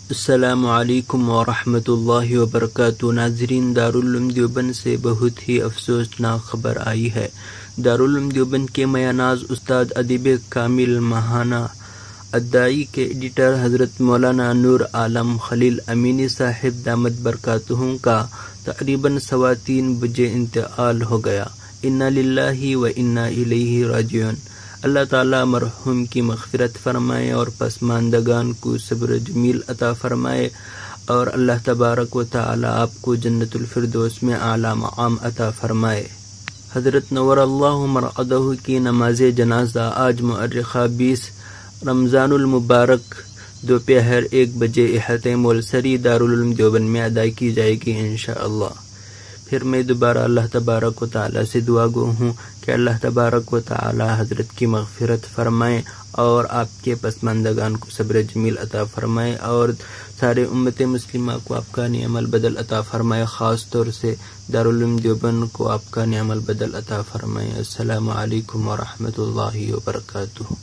السلام علیکم ورحمۃ اللہ وبرکاتہ۔ ناظرین، دارالعلوم دیوبند سے بہت ہی افسوسناک خبر آئی ہے۔ دارالعلوم دیوبند کے میاں ناز استاد ادیب کامل ماہانہ ادائی کے ایڈیٹر حضرت مولانا نور عالم خلیل امینی صاحب دامت برکاتہم کا تقریباً 3:15 بجے انتقال ہو گیا۔ انا للہ و انا الیہ راجعون۔ اللہ تعالیٰ مرحوم کی مغفرت فرمائے اور پسماندگان کو صبر جمیل عطا فرمائے، اور اللہ تبارک و تعالیٰ آپ کو جنت الفردوس میں اعلیٰ مقام عطا فرمائے۔ حضرت نور اللہ مرقدہ کی نماز جنازہ آج مؤرخہ 20 رمضان المبارک دوپہر 1 بجے احاطہ مولسری دارالعلوم دیوبند میں ادا کی جائے گی انشاءاللہ۔ پھر میں دوبارہ اللہ تبارک و تعالیٰ سے دعا گو ہوں کہ اللہ تبارک و تعالیٰ حضرت کی مغفرت فرمائیں اور آپ کے پسماندگان کو صبر جمیل عطا فرمائے، اور سارے امت مسلمہ کو آپ کا نعم البدل عطا فرمائے، خاص طور سے دارالعلوم دیوبند کو آپ کا نعم البدل عطا فرمائے۔ السلام علیکم ورحمۃ اللہ وبرکاتہ۔